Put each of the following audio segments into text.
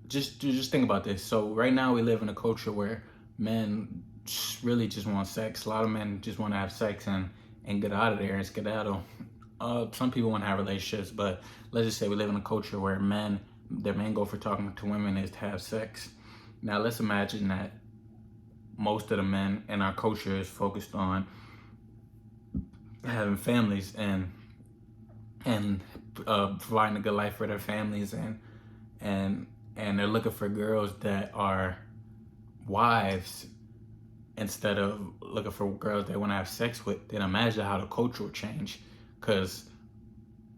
just think about this. So right now we live in a culture where men really just want sex. A lot of men just want to have sex and get out of there and skedaddle. Some people want to have relationships, but let's just say we live in a culture where their main goal for talking to women is to have sex. Now let's imagine that most of the men in our culture is focused on having families and providing a good life for their families and and they're looking for girls that are wives instead of looking for girls they want to have sex with. Then imagine how the culture would change. Because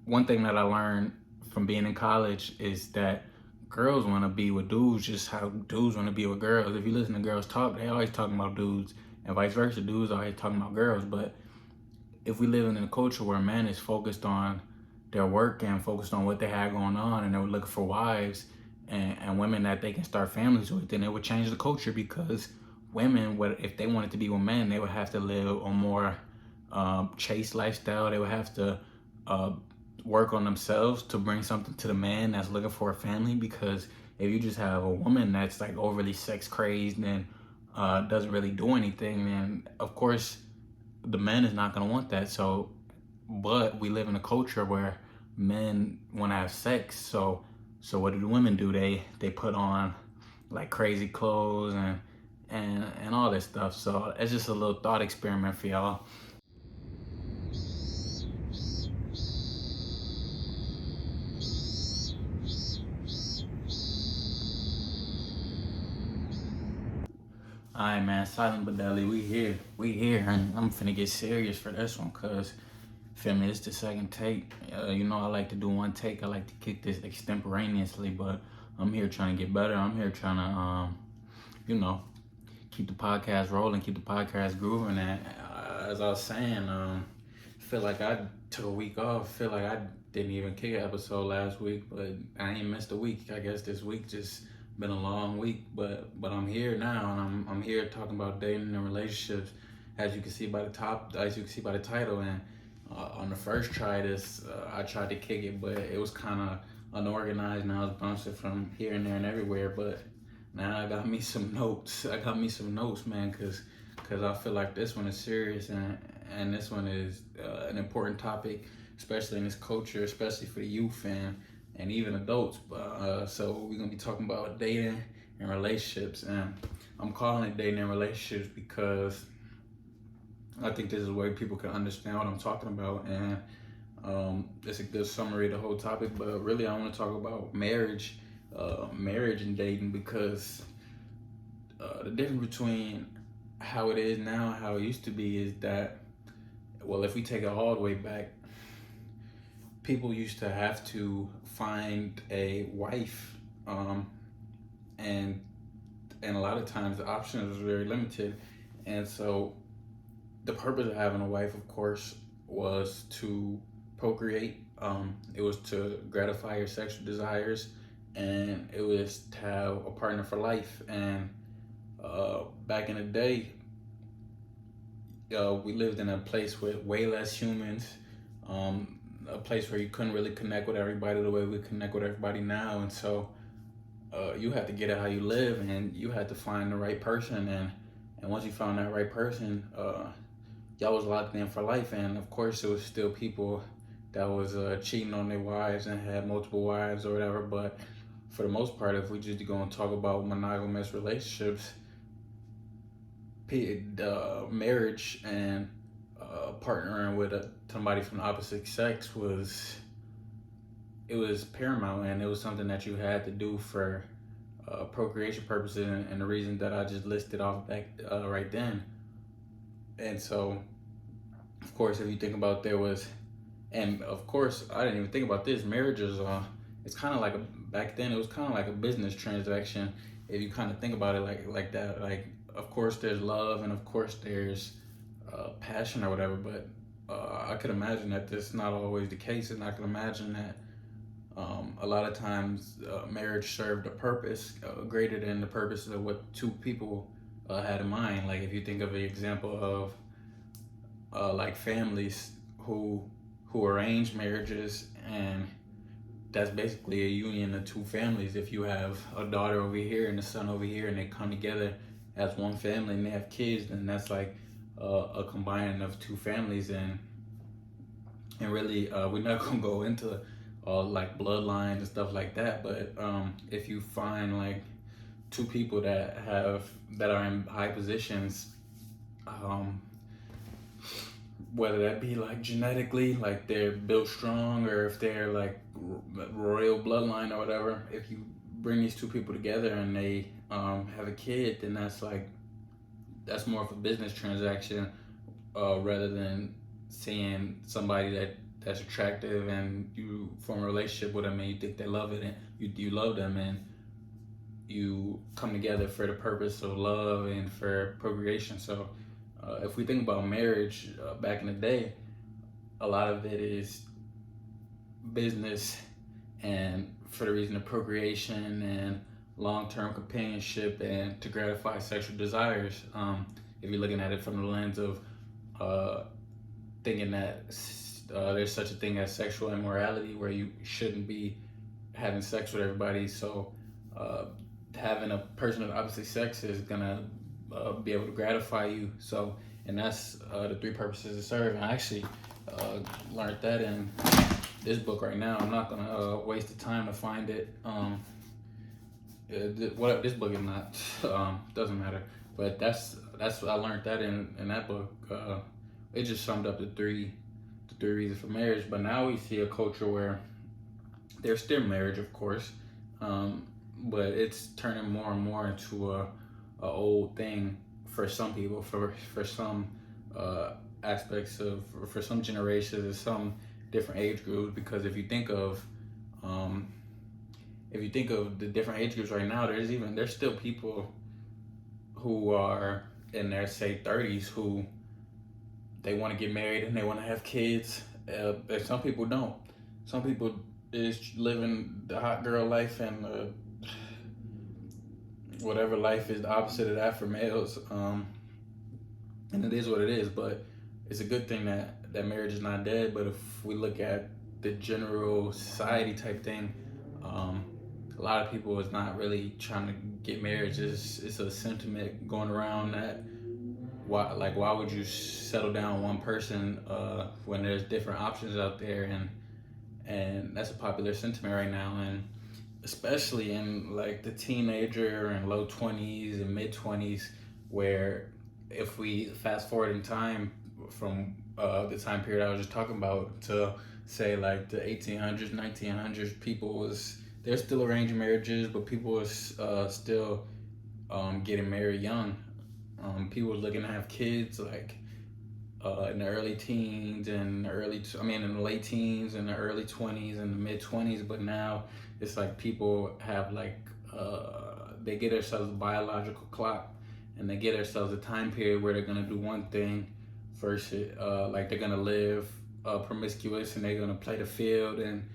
one thing that I learned from being in college is that girls want to be with dudes just how dudes want to be with girls. If you listen to girls talk, they always talking about dudes, and vice versa. Dudes always talking about girls. But if we live in a culture where a man is focused on their work and focused on what they have going on, and they were looking for wives and women that they can start families with, then it would change the culture. Because women, if they wanted to be with men, they would have to live a more chaste lifestyle. They would have to uh, work on themselves to bring something to the man that's looking for a family. Because if you just have a woman that's like overly sex crazed and doesn't really do anything, then of course the man is not going to want that. So, but we live in a culture where men want to have sex. So what do the women do? They put on like crazy clothes and all this stuff. So it's just a little thought experiment for y'all. All right, man. Silent but deadly. We here, and I'm finna get serious for this one, cause feel me, it's the second take. You know, I like to do one take. I like to kick this extemporaneously, but I'm here trying to get better. I'm here trying to, you know, keep the podcast rolling, keep the podcast grooving. And as I was saying, feel like I took a week off. Feel like I didn't even kick an episode last week, but I ain't missed a week. I guess this week just been a long week, but I'm here now, and I'm here talking about dating and relationships, as you can see by the title. And on the first try, I tried to kick it, but it was kind of unorganized, and I was bouncing from here and there and everywhere. But now I got me some notes. Man, cause I feel like this one is serious, and this one is an important topic, especially in this culture, especially for the youth and even adults. So we're gonna be talking about dating and relationships, and I'm calling it dating and relationships because I think this is a way people can understand what I'm talking about, and it's a good summary of the whole topic. But really, I want to talk about marriage and dating, because the difference between how it is now and how it used to be is that, well, if we take it all the way back, people used to have to find a wife, and a lot of times the options was very limited, and so the purpose of having a wife, of course, was to procreate. It was to gratify your sexual desires, and it was to have a partner for life. And back in the day, we lived in a place with way less humans, a place where you couldn't really connect with everybody the way we connect with everybody now. And so you had to get it how you live, and you had to find the right person. And once you found that right person, y'all was locked in for life. And of course, there was still people that was cheating on their wives and had multiple wives or whatever. But for the most part, if we just go and talk about monogamous relationships, marriage and partnering with somebody from the opposite sex was paramount, and it was something that you had to do for procreation purposes, and the reason that I just listed off back right then. And so, of course, if you think about and of course, I didn't even think about this. Marriage is it's kind of like back then it was kind of like a business transaction. If you kind of think about it like that, like, of course there's love, and of course there's passion or whatever, but I could imagine that that's not always the case, and I can imagine that a lot of times marriage served a purpose greater than the purpose of what two people had in mind. Like, if you think of an example of like families who arrange marriages, and that's basically a union of two families. If you have a daughter over here and a son over here, and they come together as one family and they have kids, then that's like a combining of two families. And really, we're not gonna go into all like bloodlines and stuff like that. But if you find like two people that are in high positions, um, whether that be like genetically, like they're built strong, or if they're like royal bloodline or whatever, if you bring these two people together and they have a kid, then that's more of a business transaction, rather than seeing somebody that's attractive and you form a relationship with them and you think they love it and you love them, and you come together for the purpose of love and for procreation. So if we think about marriage back in the day, a lot of it is business and for the reason of procreation and long-term companionship and to gratify sexual desires. If you're looking at it from the lens of thinking that there's such a thing as sexual immorality, where you shouldn't be having sex with everybody. So having a person of the opposite sex is gonna be able to gratify you. So, and that's the three purposes to serve. And I actually learned that in this book right now. I'm not gonna waste the time to find it. What this book is not doesn't matter. But that's I learned that in that book. It just summed up the three reasons for marriage. But now we see a culture where there's still marriage, of course, but it's turning more and more into a old thing for some people, for some aspects of, for some generations and some different age groups. Because if you think of the different age groups right now, there's still people who are in their, say, 30s who they want to get married and they want to have kids. And some people don't. Some people is living the hot girl life and whatever life is the opposite of that for males. And it is what it is. But it's a good thing that marriage is not dead. But if we look at the general society type thing, a lot of people is not really trying to get married. It's a sentiment going around that why would you settle down with one person when there's different options out there, and that's a popular sentiment right now, and especially in like the teenager and low 20s and mid 20s, where if we fast forward in time from the time period I was just talking about to say like the 1800s, 1900s, there's still arranged marriages, but people was still getting married young. People were looking to have kids like in the early teens and in the late teens and the early 20s and the mid 20s. But now it's like people have like they get themselves a biological clock, and they get themselves a time period where they're gonna do one thing versus like they're gonna live promiscuous, and they're gonna play the field and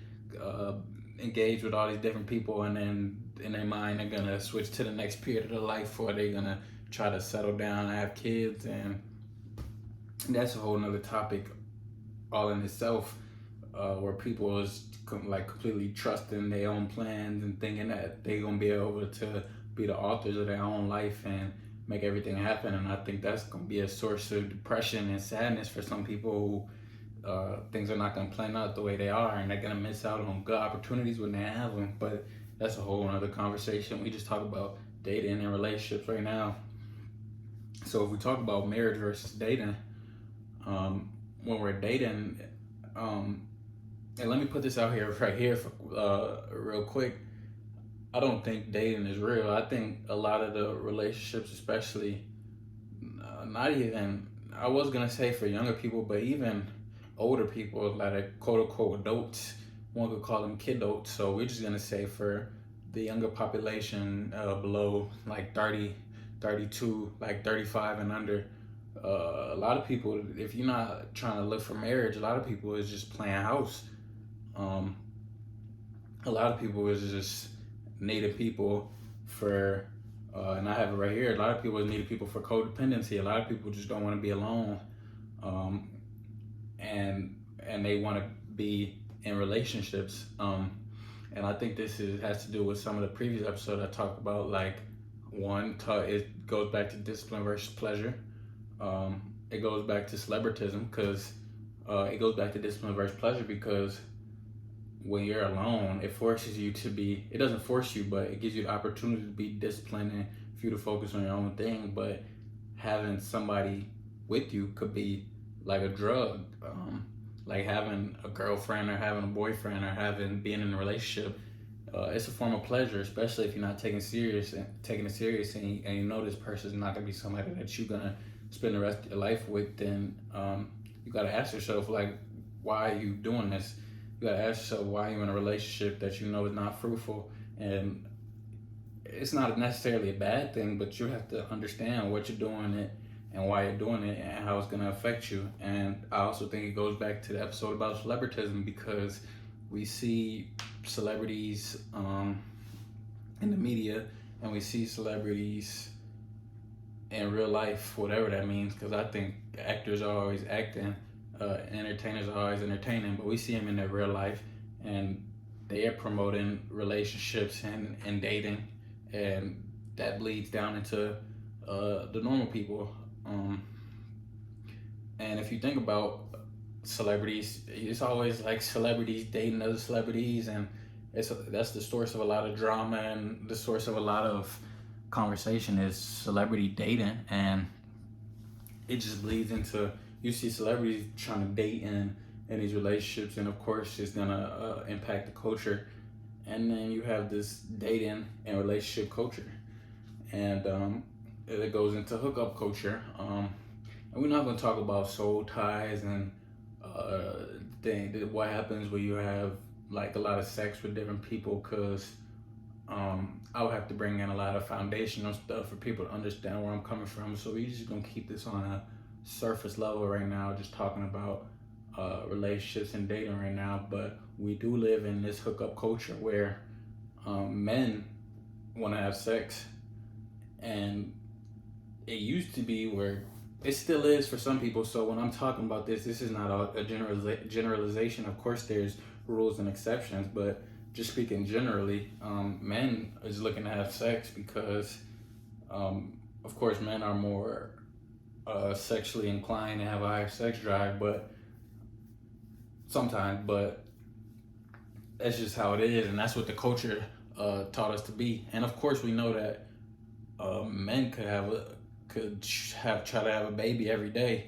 engage with all these different people, and then in their mind they're gonna switch to the next period of their life, or they're gonna try to settle down and have kids. And that's a whole nother topic all in itself, where people is completely trusting their own plans and thinking that they're gonna be able to be the authors of their own life and make everything happen. And I think that's gonna be a source of depression and sadness for some people who things are not gonna plan out the way they are, and they're gonna miss out on good opportunities when they have them. But that's a whole other conversation. We just talk about dating and relationships right now. So if we talk about marriage versus dating, when we're dating, and let me put this out here right here for, real quick. I don't think dating is real. I think a lot of the relationships, especially, not even, I was gonna say for younger people, but even older people, like quote unquote adults, one could call them kidults. So we're just gonna say for the younger population, below like 30, 32, like 35 and under, a lot of people, if you're not trying to look for marriage, a lot of people is just playing house. A lot of people is just needing people for, and I have it right here, a lot of people is needing people for codependency. A lot of people just don't want to be alone, and they want to be in relationships. And I think has to do with some of the previous episodes I talked about. Like it goes back to discipline versus pleasure. It goes back to celebritism because it goes back to discipline versus pleasure because when you're alone, it forces you to be. It doesn't force you, but it gives you the opportunity to be disciplined and for you to focus on your own thing. But having somebody with you could be like a drug. Like having a girlfriend or having a boyfriend or being in a relationship, it's a form of pleasure, especially if you're not taking it serious and you know this person's not gonna be somebody that you're gonna spend the rest of your life with. Then you gotta ask yourself, like, why are you doing this? You gotta ask yourself why you're in a relationship that you know is not fruitful. And it's not necessarily a bad thing, but you have to understand what you're doing it and why you're doing it and how it's going to affect you. And I also think it goes back to the episode about celebritism because we see celebrities in the media and we see celebrities in real life, whatever that means, because I think actors are always acting, entertainers are always entertaining, but we see them in their real life and they are promoting relationships and dating, and that bleeds down into the normal people. And if you think about celebrities, it's always like celebrities dating other celebrities, and that's the source of a lot of drama and the source of a lot of conversation is celebrity dating, and it just bleeds into you see celebrities trying to date in these relationships, and of course it's gonna impact the culture. And then you have this dating and relationship culture, and it goes into hookup culture. And we're not going to talk about soul ties and what happens when you have like a lot of sex with different people, because I would have to bring in a lot of foundational stuff for people to understand where I'm coming from. So we're just going to keep this on a surface level right now, just talking about relationships and dating right now. But we do live in this hookup culture where men want to have sex, and it used to be where it still is for some people. So when I'm talking about this is not a generalization. Of course there's rules and exceptions, but just speaking generally, men is looking to have sex because of course men are more sexually inclined and have a higher sex drive, but sometimes, but that's just how it is, and that's what the culture taught us to be. And of course we know that men could try to have a baby every day,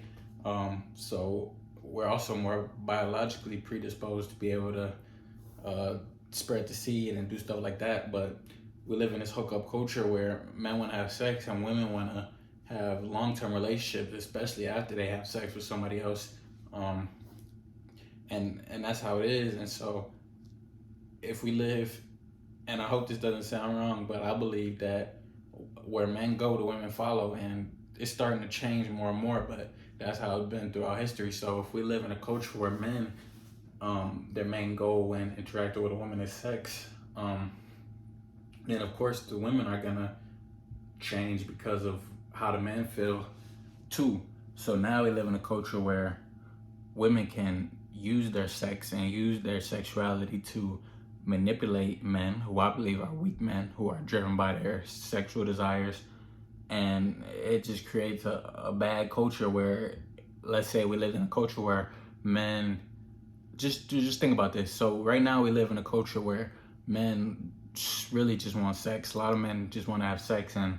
so we're also more biologically predisposed to be able to spread the seed and do stuff like that. But we live in this hookup culture where men want to have sex and women want to have long-term relationships, especially after they have sex with somebody else, and that's how it is. And so if we live, and I hope this doesn't sound wrong, but I believe that where men go, the women follow, and it's starting to change more and more, but that's how it's been throughout history. So if we live in a culture where men, their main goal when interacting with a woman is sex, then of course the women are gonna change because of how the men feel too. So now we live in a culture where women can use their sex and use their sexuality to manipulate men who I believe are weak men who are driven by their sexual desires. And it just creates a bad culture where, let's say we live in a culture where men, just think about this. So right now we live in a culture where men really just want sex. A lot of men just want to have sex and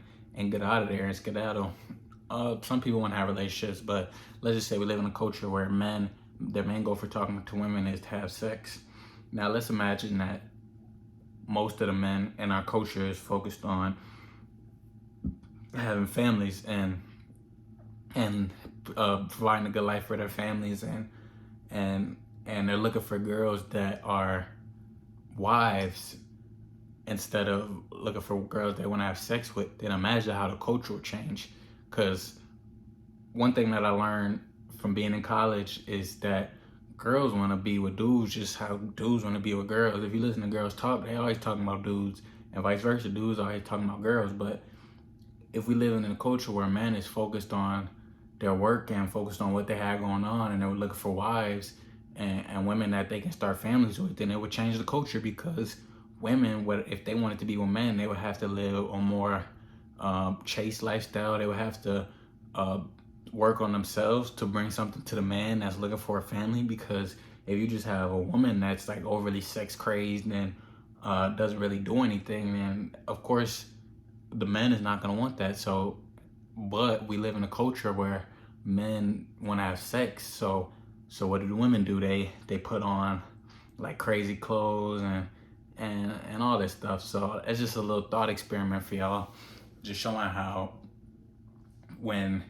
get out of there and skedaddle. Some people want to have relationships, but let's just say we live in a culture where their main goal for talking to women is to have sex. Now let's imagine that most of the men in our culture is focused on having families and providing a good life for their families, and they're looking for girls that are wives instead of looking for girls they want to have sex with. Then imagine how the culture will change. Because one thing that I learned from being in college is that girls want to be with dudes just how dudes want to be with girls. If you listen to girls talk, they always talking about dudes, and vice versa. Dudes always talking about girls. But if we live in a culture where a man is focused on their work and focused on what they have going on, and they were looking for wives and women that they can start families with, then it would change the culture, because women, what if they wanted to be with men, they would have to live a more chaste lifestyle. They would have to uh, work on themselves to bring something to the man that's looking for a family. Because if you just have a woman that's like overly sex crazed and doesn't really do anything, then of course the man is not going to want that. So, but we live in a culture where men want to have sex. So what do the women do? They put on like crazy clothes and all this stuff. So it's just a little thought experiment for y'all, just showing how when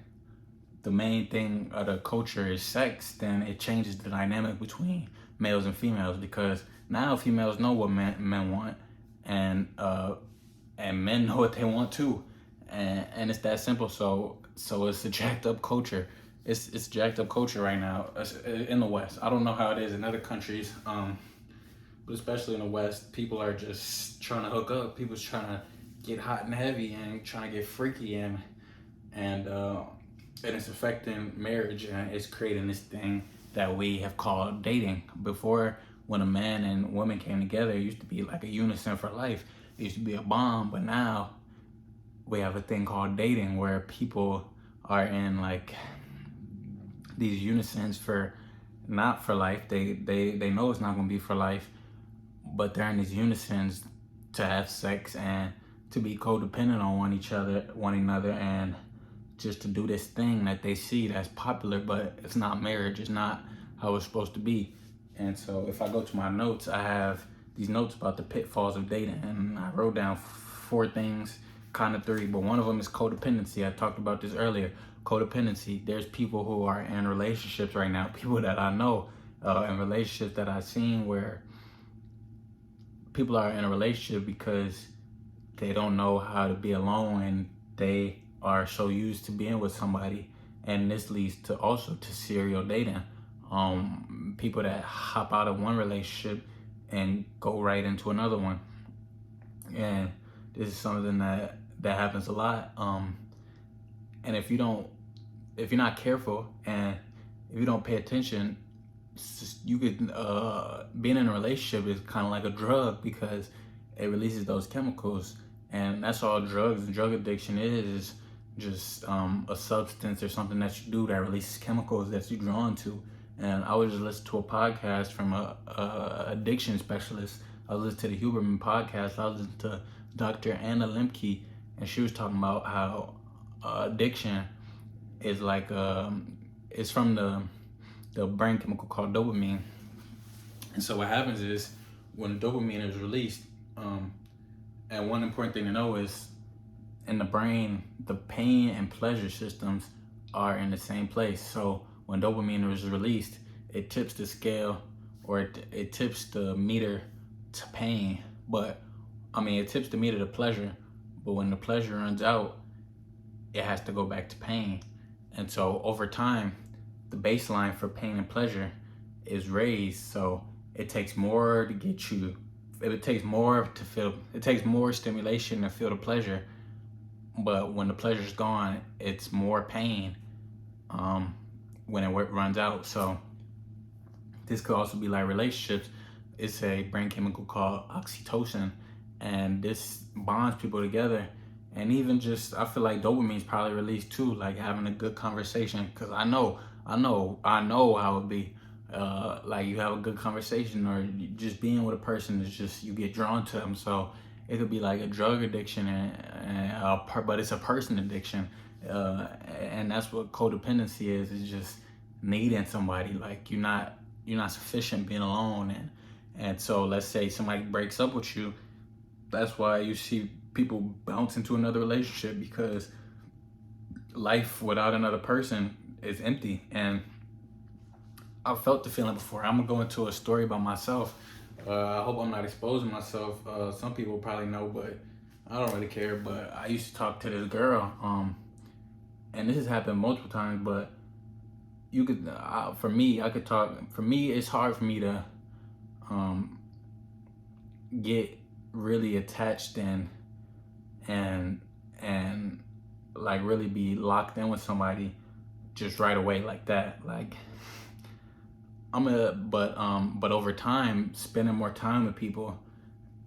the main thing of the culture is sex, then it changes the dynamic between males and females. Because now females know what men want, and men know what they want too, and it's that simple. So it's a jacked up culture. It's jacked up culture right now in the West. I don't know how it is in other countries, but especially in the West, people are just trying to hook up. People's trying to get hot and heavy and trying to get freaky, and it's affecting marriage, and it's creating this thing that we have called dating. Before, when a man and woman came together, it used to be like a unison for life. It used to be a bond, but now we have a thing called dating, where people are in like these unisons for not for life. They know it's not gonna be for life, but they're in these unisons to have sex and to be codependent on one another, and just to do this thing that they see that's popular, but it's not marriage. It's not how it's supposed to be. And so if I go to my notes, I have these notes about the pitfalls of dating, and I wrote down 4 things, kind of 3, but one of them is codependency. I talked about this earlier. Codependency. There's people who are in relationships right now, people that I know, in relationships that I've seen, where people are in a relationship because they don't know how to be alone, and they are so used to being with somebody. And this leads to also to serial dating. People that hop out of one relationship and go right into another one. And this is something that happens a lot. And if you're not careful, and if you don't pay attention, you could being in a relationship is kind of like a drug, because it releases those chemicals, and that's all drugs and drug addiction is just a substance or something that you do that releases chemicals that you're drawn to. And I was just listening to a podcast from a addiction specialist. I was listening to the Huberman podcast. I was listening to Dr. Anna Lemke, and she was talking about how addiction is like it's from the brain chemical called dopamine. And so what happens is, when dopamine is released, and one important thing to know is, in the brain, the pain and pleasure systems are in the same place. So when dopamine is released, it tips the scale, or it tips the meter to pain. It tips the meter to pleasure. But when the pleasure runs out, it has to go back to pain. And so over time, the baseline for pain and pleasure is raised. So it takes more to get you, it takes more stimulation to feel the pleasure. But when the pleasure's gone, it's more pain when it runs out. So this could also be like relationships. It's a brain chemical called oxytocin, and this bonds people together. And even just, I feel like dopamine is probably released too, like having a good conversation. Because I know how it be. Like you have a good conversation, or just being with a person is just, you get drawn to them. So it could be like a drug addiction, but it's a person addiction, and that's what codependency is. It's just needing somebody. Like you're not sufficient being alone, and so let's say somebody breaks up with you. That's why you see people bounce into another relationship, because life without another person is empty. And I've felt the feeling before. I'm gonna go into a story about myself. I hope I'm not exposing myself. Some people probably know, but I don't really care. But I used to talk to this girl, and this has happened multiple times. But you could, for me, I could talk. For me, it's hard for me to get really attached and like really be locked in with somebody just right away like that. Like but over time, spending more time with people,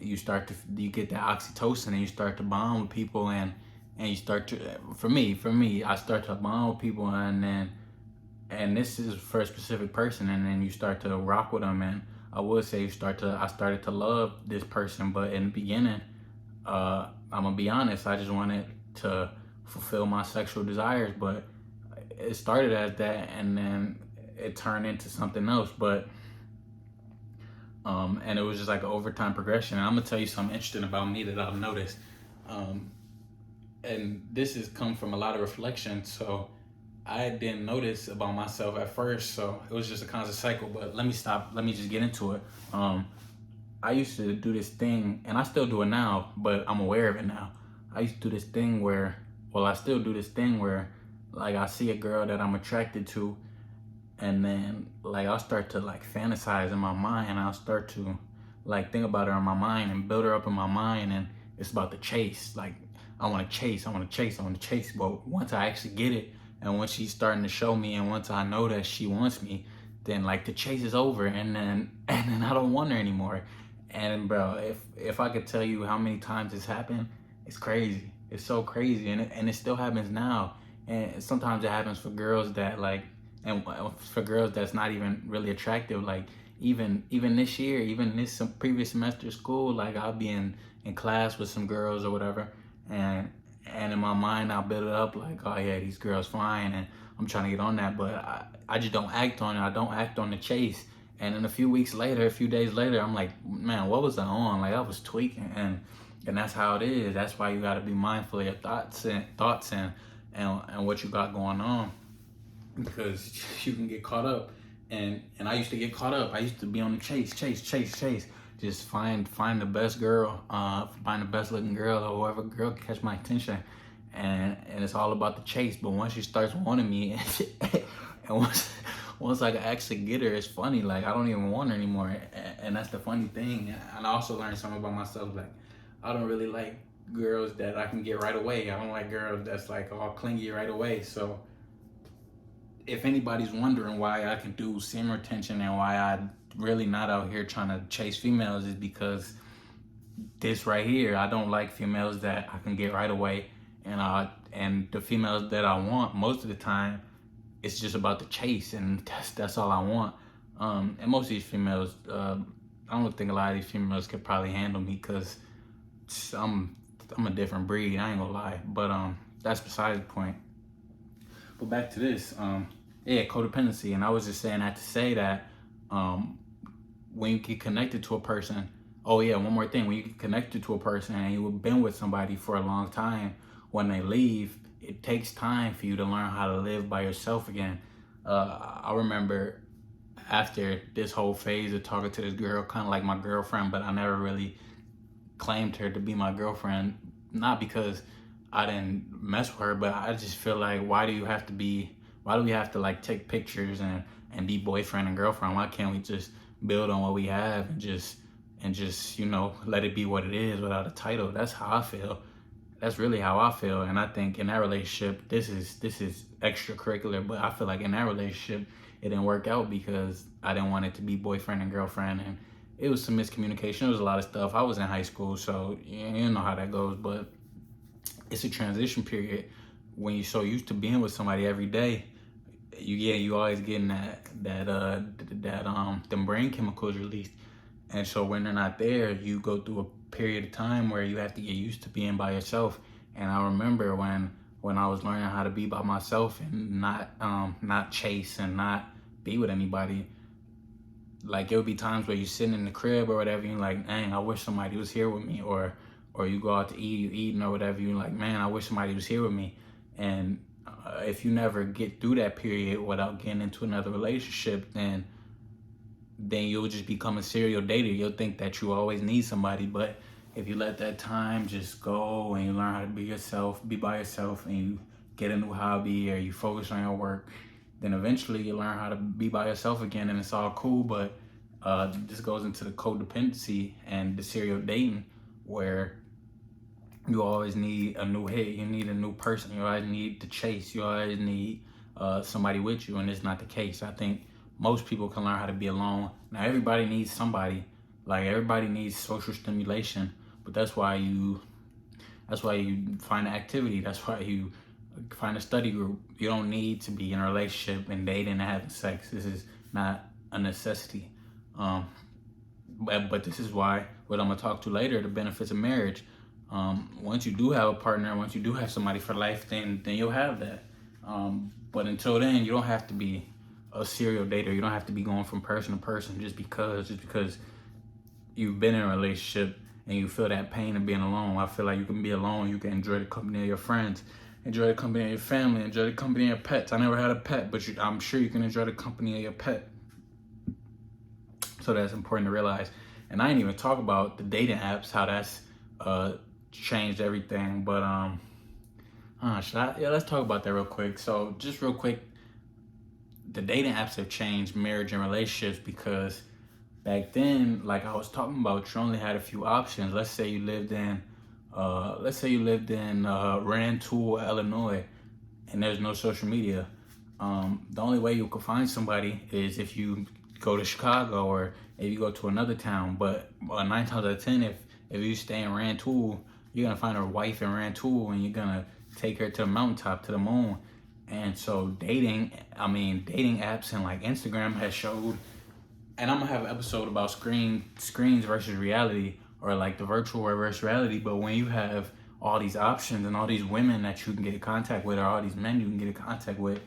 you get that oxytocin and you start to bond with people, and you start to, for me, I start to bond with people, and this is for a specific person, and then you start to rock with them. And I would say I started to love this person, but in the beginning, I'm gonna be honest, I just wanted to fulfill my sexual desires, but it started as that, and then it turned into something else. But and it was just like an overtime progression. And I'm gonna tell you something interesting about me that I've noticed, and this has come from a lot of reflection. So I didn't notice about myself at first, so it was just a constant cycle. But let me just get into it. I used to do this thing, and I still do it now, but I'm aware of it now. I used to do this thing where, well, I still do this thing where, like, I see a girl that I'm attracted to, and then, like, I'll start to, like, fantasize in my mind. I'll start to, like, think about her in my mind and build her up in my mind, and it's about the chase. Like, I want to chase. But once I actually get it, and once she's starting to show me, and once I know that she wants me, then, like, the chase is over, and then I don't want her anymore. And bro, if I could tell you how many times this happened, it's crazy. It's so crazy, and it still happens now. And sometimes it happens for girls that, like, and for girls that's not even really attractive. Like, even this year, even this previous semester of school, like, I'll be in class with some girls or whatever, and in my mind I'll build it up like, oh yeah, these girls fine, and I'm trying to get on that, but I just don't act on it. I don't act on the chase. And then a few days later, I'm like, man, what was I on? Like, I was tweaking, and that's how it is. That's why you got to be mindful of your thoughts and what you got going on, because you can get caught up. And I used to get caught up. I used to be on the chase. Just find the best girl, find the best looking girl, or whoever girl catch my attention, and it's all about the chase. But once she starts wanting me, and once I actually get her, it's funny. Like, I don't even want her anymore, and that's the funny thing. And I also learned something about myself. Like, I don't really like girls that I can get right away. I don't like girls that's like all clingy right away. So if anybody's wondering why I can do semen retention and why I'm really not out here trying to chase females, is because this right here, I don't like females that I can get right away, and the females that I want most of the time, it's just about the chase, and that's all I want. And most of these females, I don't think a lot of these females could probably handle me, because I'm a different breed. I ain't gonna lie, but that's besides the point. But back to this, yeah, codependency. And I was just saying that to say that when you get connected to a person, oh yeah, one more thing, when you get connected to a person and you've been with somebody for a long time, when they leave, it takes time for you to learn how to live by yourself again. I remember after this whole phase of talking to this girl, kind of like my girlfriend, but I never really claimed her to be my girlfriend, not because I didn't mess with her, but I just feel like, why do we have to like take pictures and be boyfriend and girlfriend? Why can't we just build on what we have and just you know, let it be what it is without a title? That's how I feel. That's really how I feel. And I think in that relationship, this is extracurricular, but I feel like in that relationship, it didn't work out because I didn't want it to be boyfriend and girlfriend, and it was some miscommunication. It was a lot of stuff. I was in high school, so you know how that goes, but it's a transition period when you're so used to being with somebody every day. You always getting them brain chemicals released, and so when they're not there, you go through a period of time where you have to get used to being by yourself. And I remember when I was learning how to be by myself and not chase and not be with anybody, like, it would be times where you're sitting in the crib or whatever, you're like, dang, I wish somebody was here with me. Or you go out to eat, you eating or whatever, you're like, man, I wish somebody was here with me. And if you never get through that period without getting into another relationship, then you'll just become a serial dater. You'll think that you always need somebody. But if you let that time just go and you learn how to be by yourself, and you get a new hobby or you focus on your work, then eventually you learn how to be by yourself again, and it's all cool. But this goes into the codependency and the serial dating, where you always need a new hit. You need a new person. You always need to chase. You always need somebody with you, and it's not the case. I think most people can learn how to be alone. Now, everybody needs somebody, Like everybody needs social stimulation, but that's why you find an activity. That's why you find a study group. You don't need to be in a relationship and dating and having sex. This is not a necessity. Um, but this is why what I'm gonna talk to later, the benefits of marriage. Once you do have a partner, once you do have somebody for life, then you'll have that. But until then, you don't have to be a serial dater. You don't have to be going from person to person just because you've been in a relationship and you feel that pain of being alone. I feel like you can be alone. You can enjoy the company of your friends, enjoy the company of your family, enjoy the company of your pets. I never had a pet, but I'm sure you can enjoy the company of your pet. So that's important to realize. And I didn't even talk about the dating apps, how that's changed everything. But let's talk about that real quick. So just real quick, the dating apps have changed marriage and relationships because back then, like I was talking about, you only had a few options. Let's say you lived in Rantoul, Illinois, and there's no social media. The only way you could find somebody is if you go to Chicago or if you go to another town. But 9 times out of 10, if you stay in Rantoul, you're gonna find a wife in Rantoul and you're gonna take her to the mountaintop, to the moon. And so dating apps and like Instagram has showed, and I'm gonna have an episode about screens versus reality, or like the virtual versus reality. But when you have all these options and all these women that you can get in contact with, or all these men you can get in contact with,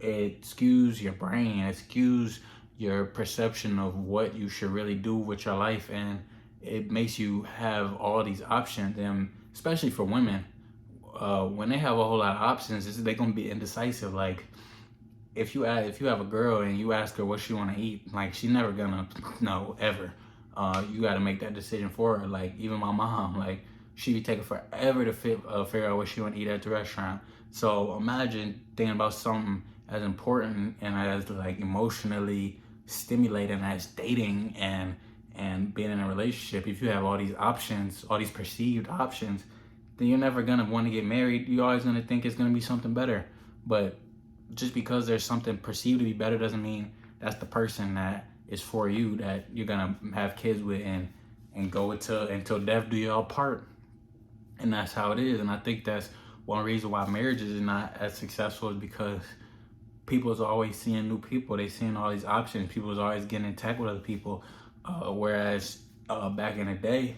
it skews your brain, it skews your perception of what you should really do with your life, and it makes you have all these options. And especially for women, when they have a whole lot of options, they're gonna be indecisive. Like if you have a girl and you ask her what she want to eat, like she's never gonna know ever. You got to make that decision for her. Like even my mom, like she be taking forever to figure out what she want to eat at the restaurant. So imagine thinking about something as important and as like emotionally stimulating as dating and being in a relationship. If you have all these options, all these perceived options, then you're never gonna want to get married. You're always gonna think it's gonna be something better. But just because there's something perceived to be better doesn't mean that's the person that is for you, that you're gonna have kids with and go until death do y'all part. And that's how it is. And I think that's one reason why marriages is not as successful, is because people's always seeing new people. They seeing all these options. People's always getting in tech with other people. Whereas back in the day,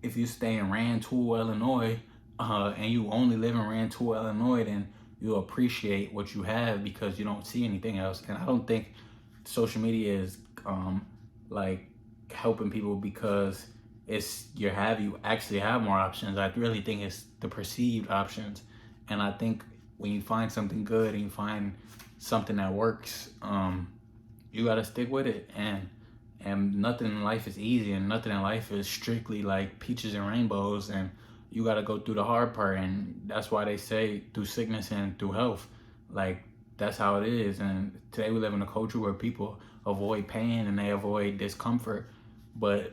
if you stay in Rantoul, Illinois, and you only live in Rantoul, Illinois, then you'll appreciate what you have because you don't see anything else. And I don't think social media is like helping people because you actually have more options. I really think it's the perceived options. And I think when you find something good and you find something that works, you gotta stick with it. And nothing in life is easy, and nothing in life is strictly like peaches and rainbows, and you got to go through the hard part. And that's why they say through sickness and through health, like that's how it is. And today we live in a culture where people avoid pain and they avoid discomfort, but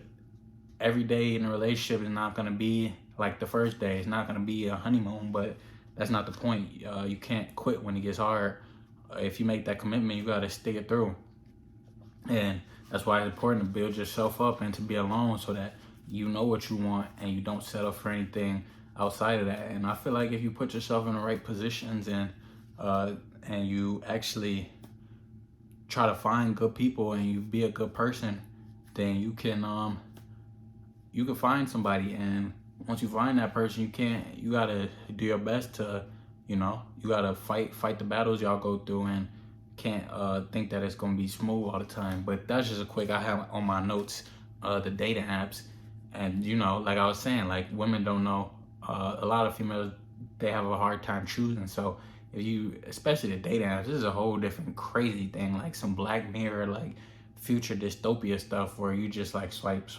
every day in a relationship is not going to be like the first day. It's not going to be a honeymoon, but that's not the point. You can't quit when it gets hard. If you make that commitment, you got to stick it through. And that's why it's important to build yourself up and to be alone so that you know what you want and you don't settle for anything outside of that. And I feel like if you put yourself in the right positions and you actually try to find good people and you be a good person, then you can find somebody. And once you find that person, you gotta do your best to, you gotta fight the battles y'all go through, and can't think that it's gonna be smooth all the time. But that's just a quick, I have on my notes the dating apps. And like I was saying, like women don't know, a lot of females, they have a hard time choosing. So if you, especially the dating apps, this is a whole different crazy thing, like some Black Mirror, like future dystopia stuff where you just like swipe,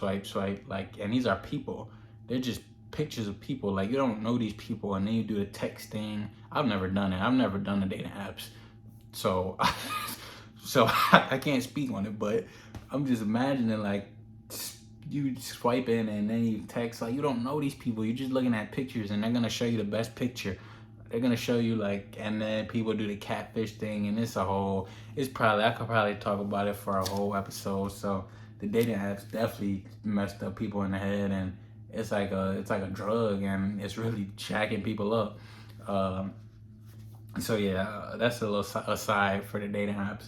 like, and these are people, they're just pictures of people, like you don't know these people, and then you do the texting. I've never done it. I've never done the dating apps. So I can't speak on it, but I'm just imagining like you swiping and then you text, like you don't know these people. You're just looking at pictures and they're gonna show you the best picture. They're gonna show you like, and then people do the catfish thing, and I could probably talk about it for a whole episode. So the dating apps definitely messed up people in the head, and it's like a drug, and it's really jacking people up. Um, so yeah, that's a little aside for the dating apps.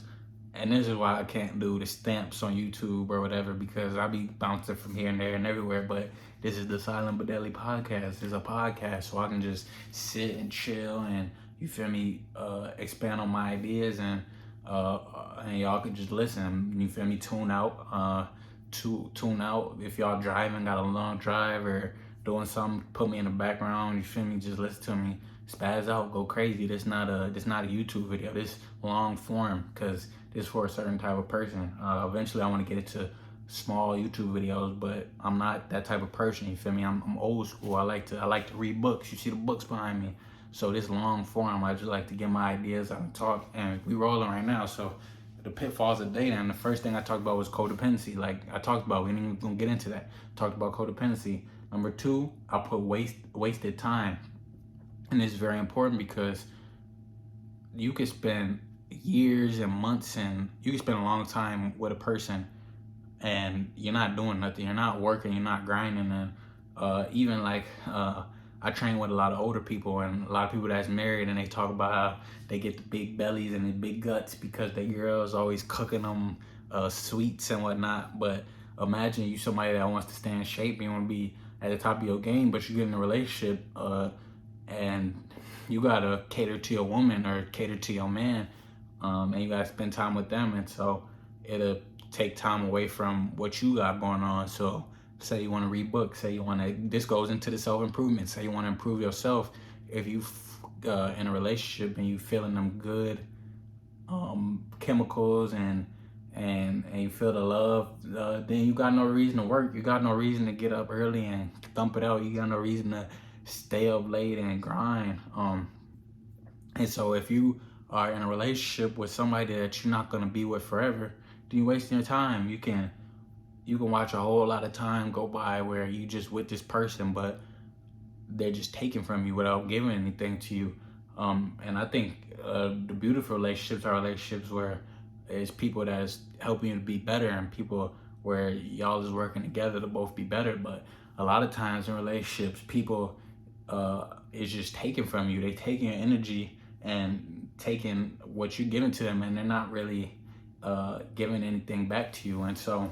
And this is why I can't do the stamps on YouTube or whatever, because I be bouncing from here and there and everywhere. But this is the Silent But Deadly podcast. It's a podcast, so I can just sit and chill and, you feel me, expand on my ideas, and y'all can just listen. You feel me? Tune out if y'all driving, got a long drive or doing something. Put me in the background. You feel me? Just listen to me. Spaz out, go crazy. This not a YouTube video. This long form, because this for a certain type of person. Eventually, I want to get into small YouTube videos, but I'm not that type of person. You feel me? I'm old school. I like to read books. You see the books behind me. So this long form, I just like to get my ideas out and talk. And we rolling right now. So the pitfalls of dating. And the first thing I talked about was codependency. Like I talked about, we ain't even gonna get into that. Talked about codependency. Number two, I put wasted time. And it's very important because you could spend years and months, and you can spend a long time with a person and you're not doing nothing. You're not working, you're not grinding. And even like I train with a lot of older people and a lot of people that's married, and they talk about how they get the big bellies and the big guts because their girl's always cooking them sweets and whatnot. But imagine you somebody that wants to stay in shape and you want to be at the top of your game, but you get in a relationship and you gotta cater to your woman or cater to your man, and you gotta spend time with them, and so it'll take time away from what you got going on. So say you want to read books, say you want to, this goes into the self-improvement, say you want to improve yourself. If you in a relationship and you feeling them good chemicals and you feel the love, then you got no reason to work. You got no reason to get up early and thump it out. You got no reason to stay up late and grind. And so if you are in a relationship with somebody that you're not gonna be with forever, then you're wasting your time. You can watch a whole lot of time go by where you just with this person, but they're just taking from you without giving anything to you. And I think the beautiful relationships are relationships where it's people that's helping you to be better, and people where y'all is working together to both be better. But a lot of times in relationships, people is just taking from you. They taking your energy and taking what you're giving to them, and they're not really giving anything back to you. And so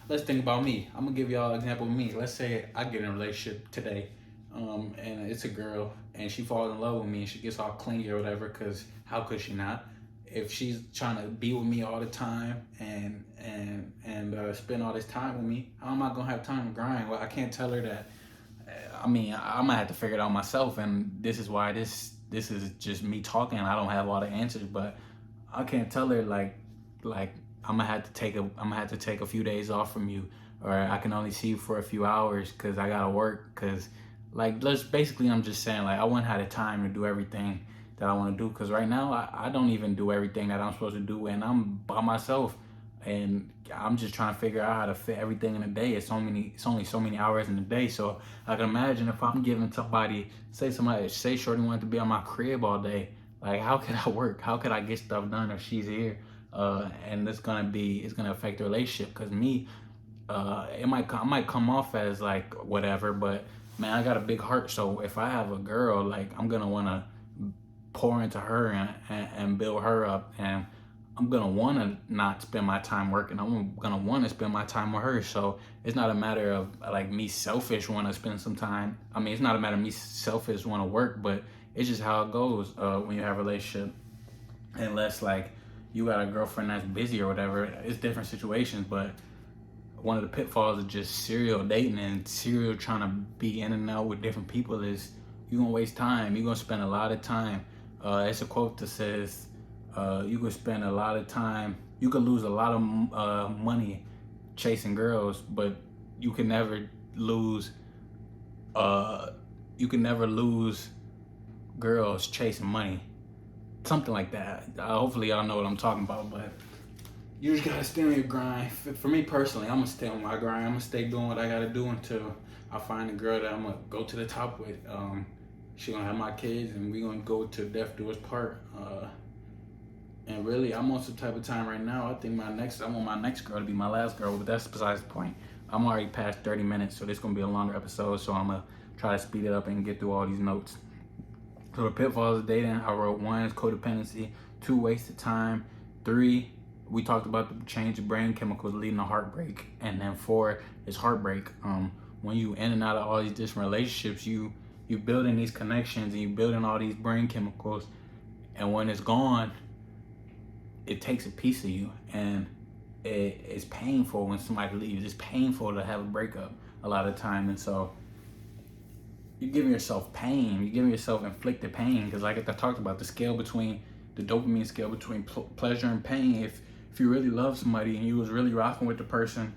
let's think about me. I'm gonna give y'all an example of me. Let's say I get in a relationship today, and it's a girl, and she falls in love with me, and she gets all clingy or whatever, because how could she not? If she's trying to be with me all the time and spend all this time with me, how am I gonna have time to grind? Well, I can't tell her that. I mean, I'm gonna have to figure it out myself, and this is why this is just me talking. I don't have all the answers, but I can't tell her like I'm gonna have to take a few days off from you, or I can only see you for a few hours because I gotta work. Because I'm just saying, like, I wouldn't have the time to do everything that I want to do, because right now I don't even do everything that I'm supposed to do, and I'm by myself, and I'm just trying to figure out how to fit everything in a day. It's only so many hours in a day. So I can imagine if I'm giving somebody say Shorty wanted to be on my crib all day, like, how could I work? How could I get stuff done if she's here? And it's gonna affect the relationship. Because me, I might come off as like whatever, but man, I got a big heart. So if I have a girl, like, I'm gonna wanna pour into her and build her up, and I'm gonna want to not spend my time working. I'm gonna want to spend my time with her. So it's not a matter of like me selfish want to spend some time. I mean, it's not a matter of me selfish want to work, but it's just how it goes when you have a relationship. Unless like you got a girlfriend that's busy or whatever, it's different situations. But one of the pitfalls of just serial dating and serial trying to be in and out with different people is you're gonna waste time. You're gonna spend a lot of time. It's a quote that says, you could spend a lot of time, you could lose a lot of money chasing girls, but you can never lose girls chasing money. Something like that. Hopefully y'all know what I'm talking about, but you just gotta stay on your grind. For me personally, I'm gonna stay on my grind. I'm gonna stay doing what I gotta do until I find a girl that I'm gonna go to the top with. She gonna have my kids, and we gonna go to death do us part. And really, I'm on some type of time right now. I think I want my next girl to be my last girl, but that's besides the point. I'm already past 30 minutes, so this is gonna be a longer episode. So I'm gonna try to speed it up and get through all these notes. So the pitfalls of dating, I wrote: 1 is codependency, 2 wasted time, 3 we talked about the change of brain chemicals leading to heartbreak, and then 4 is heartbreak. When you in and out of all these different relationships, you building these connections and you building all these brain chemicals, and when it's gone, it takes a piece of you, and it's painful when somebody leaves. It's painful to have a breakup a lot of the time, and so you're giving yourself pain. You're giving yourself inflicted pain, because like I talked about, the scale between the dopamine scale between pleasure and pain. If you really love somebody and you was really rocking with the person,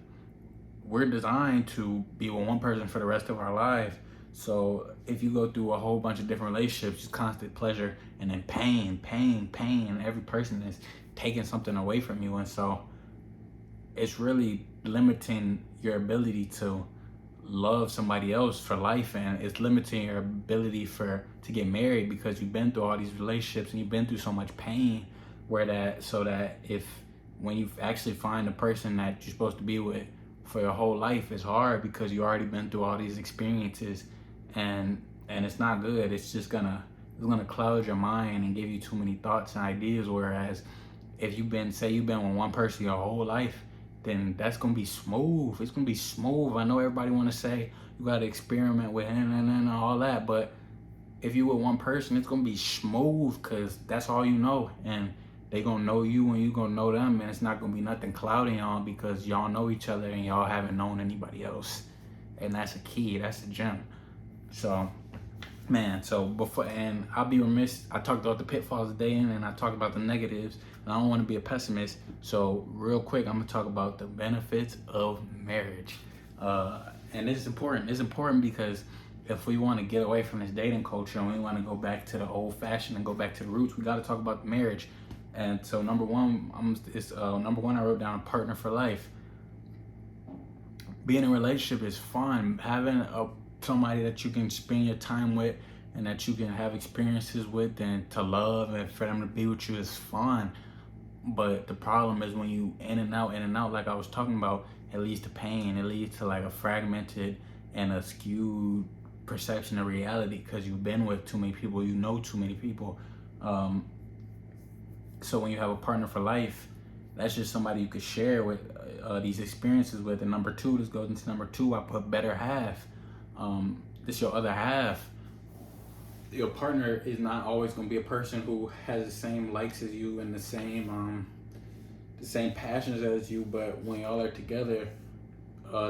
we're designed to be with one person for the rest of our life. So if you go through a whole bunch of different relationships, just constant pleasure and then pain, and every person is taking something away from you, and so it's really limiting your ability to love somebody else for life, and it's limiting your ability to get married, because you've been through all these relationships and you've been through so much pain, so that if when you actually find the person that you're supposed to be with for your whole life, it's hard because you already been through all these experiences, and it's not good. It's gonna cloud your mind and give you too many thoughts and ideas. Whereas if you've been with one person your whole life, then that's gonna be smooth. It's gonna be smooth. I know everybody wanna say you gotta experiment with and all that, but if you with one person, it's gonna be smooth, because that's all you know, and they gonna know you and you gonna know them, and it's not gonna be nothing clouding y'all, because y'all know each other and y'all haven't known anybody else, and that's a key. That's the gem. So, man, and I'll be remiss. I talked about the pitfalls of dating and I talked about the negatives, and I don't want to be a pessimist. So, real quick, I'm gonna talk about the benefits of marriage. And this is important. It's important because if we want to get away from this dating culture and we want to go back to the old fashioned and go back to the roots, we got to talk about marriage. And so number one, I wrote down: a partner for life. Being in a relationship is fun. Having somebody that you can spend your time with and that you can have experiences with and to love, and for them to be with you, is fun. But the problem is when you in and out, like I was talking about, it leads to pain. It leads to like a fragmented and a skewed perception of reality, because you've been with too many people, you know too many people. So when you have a partner for life, that's just somebody you could share with these experiences with. And number two, this goes into number two, I put better half. This your other half. Your partner is not always going to be a person who has the same likes as you and the same passions as you, but when y'all are together,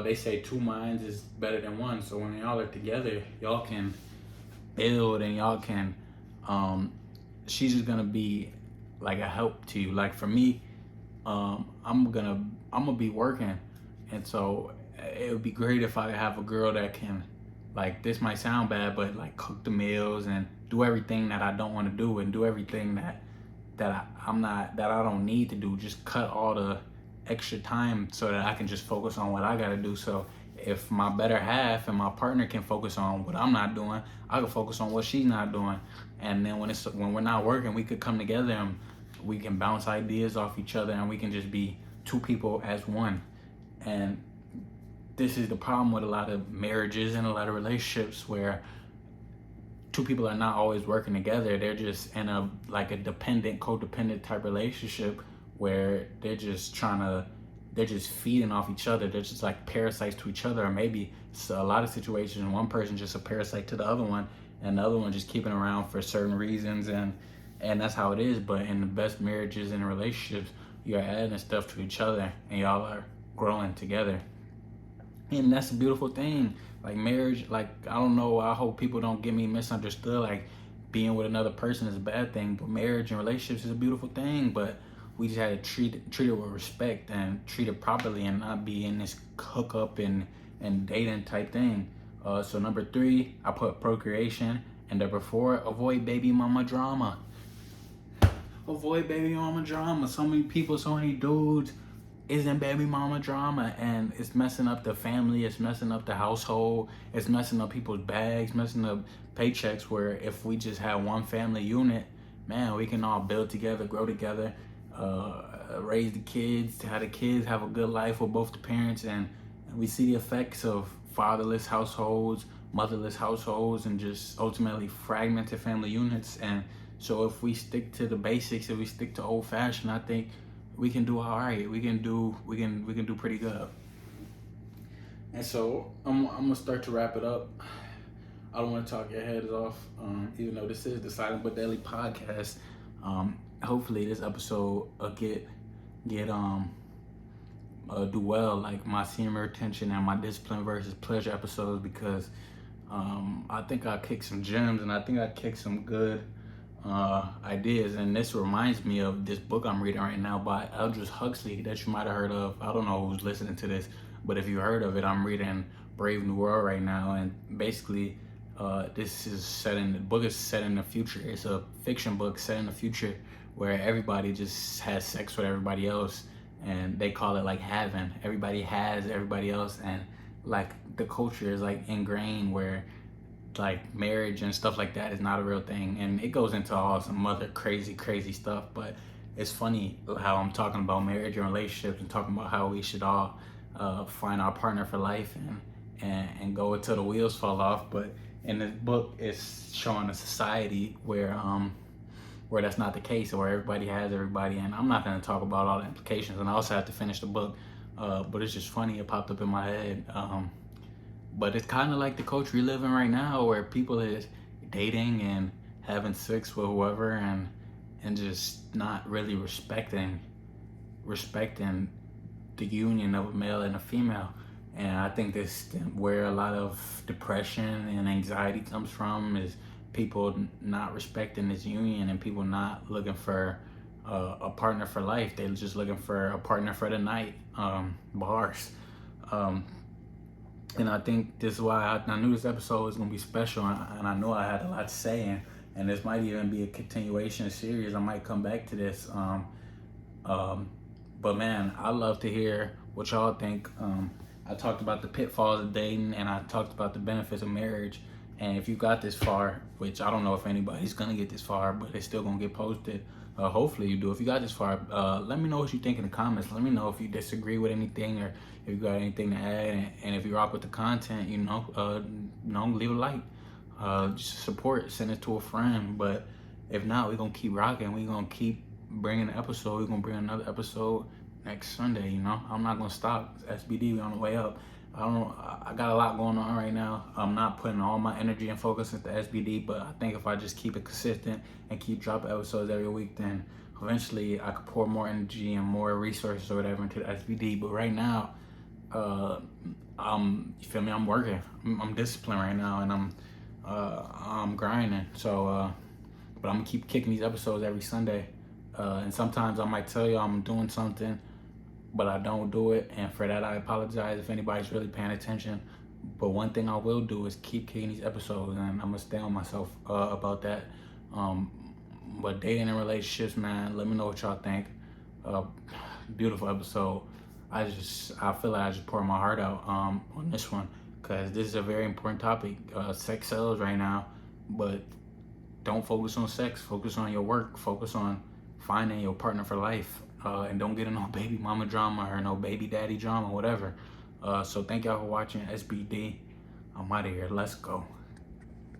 they say 2 minds is better than 1. So when y'all are together, y'all can build, and y'all can she's just gonna be like a help to you. Like for me, I'm gonna be working, and so it would be great if I have a girl that can, like, this might sound bad, but like cook the meals and do everything that I don't want to do, and do everything that I don't need to do. Just cut all the extra time so that I can just focus on what I gotta do. So if my better half and my partner can focus on what I'm not doing, I can focus on what she's not doing. And then when we're not working, we could come together and we can bounce ideas off each other, and we can just be 2 people as one. And this is the problem with a lot of marriages and a lot of relationships, where 2 people are not always working together. They're just in a dependent, codependent type relationship, where they're just feeding off each other. They're just like parasites to each other. Or maybe it's a lot of situations, one person just a parasite to the other one, and the other one just keeping around for certain reasons, and that's how it is. But in the best marriages and relationships, you're adding stuff to each other and y'all are growing together. And that's a beautiful thing. Like marriage, like, I don't know, I hope people don't get me misunderstood, like being with another person is a bad thing, but marriage and relationships is a beautiful thing. But we just had to treat it with respect and treat it properly, and not be in this hookup and dating type thing. So number 3, I put procreation, and number 4, avoid baby mama drama. Avoid baby mama drama. So many people, so many dudes is in baby mama drama, and it's messing up the family, it's messing up the household, it's messing up people's bags, messing up paychecks. Where if we just had one family unit, man, we can all build together, grow together, raise the kids, have the kids have a good life with both the parents, and we see the effects of fatherless households, motherless households, and just ultimately fragmented family units. And so if we stick to the basics, if we stick to old fashioned, I think we can do all right. We can do pretty good. And so I'm gonna start to wrap it up. I don't want to talk your heads off, even though this is the Silent But Deadly podcast. Hopefully this episode do well, like my senior retention and my discipline versus pleasure episodes, because I think I kicked some gems and I think I kicked some good ideas. And this reminds me of this book I'm reading right now by Aldous Huxley that you might have heard of. I don't know who's listening to this, but if you heard of it, I'm reading Brave New World right now, and basically this is the book is set in the future. It's a fiction book set in the future where everybody just has sex with everybody else, and they call it like having. Everybody has everybody else, and like the culture is like ingrained where like marriage and stuff like that is not a real thing. And it goes into all some other crazy stuff, but it's funny how I'm talking about marriage and relationships and talking about how we should all find our partner for life and go until the wheels fall off. But in this book, it's showing a society where that's not the case, where everybody has everybody. And I'm not going to talk about all the implications, and I also have to finish the book, but it's just funny, it popped up in my head. But it's kind of like the culture we live in right now, where people is dating and having sex with whoever, and just not really respecting the union of a male and a female. And I think this where a lot of depression and anxiety comes from, is people not respecting this union and people not looking for a partner for life. They're just looking for a partner for the night, bars. And I think this is why I knew this episode was going to be special, and I knew I had a lot to say, and this might even be a continuation series. I might come back to this. But man, I love to hear what y'all think. I talked about the pitfalls of dating, and I talked about the benefits of marriage. And if you got this far, which I don't know if anybody's going to get this far, but it's still going to get posted. Hopefully you do. If you got this far, let me know what you think in the comments. Let me know if you disagree with anything, or if you got anything to add. And if you rock with the content, leave a like. Just support, send it to a friend. But if not, we're going to keep rocking. We're going to keep bringing an episode. We're going to bring another episode next Sunday, I'm not going to stop. It's SBD, we on the way up. I got a lot going on right now. I'm not putting all my energy and focus into SBD, but I think if I just keep it consistent and keep dropping episodes every week, then eventually I could pour more energy and more resources or whatever into the SBD. But right now, you feel me? I'm working. I'm disciplined right now, and I'm grinding. So, but I'm gonna keep kicking these episodes every Sunday. And sometimes I might tell you I'm doing something, but I don't do it, and for that I apologize if anybody's really paying attention. But one thing I will do is keep kicking these episodes, and I'm gonna stay on myself about that. But dating and relationships, man, let me know what y'all think. Beautiful episode. I feel like I just poured my heart out on this one, because this is a very important topic. Sex sells right now, but don't focus on sex. Focus on your work. Focus on finding your partner for life. And don't get in no baby mama drama or no baby daddy drama, whatever. So thank y'all for watching SBD. I'm out of here. Let's go.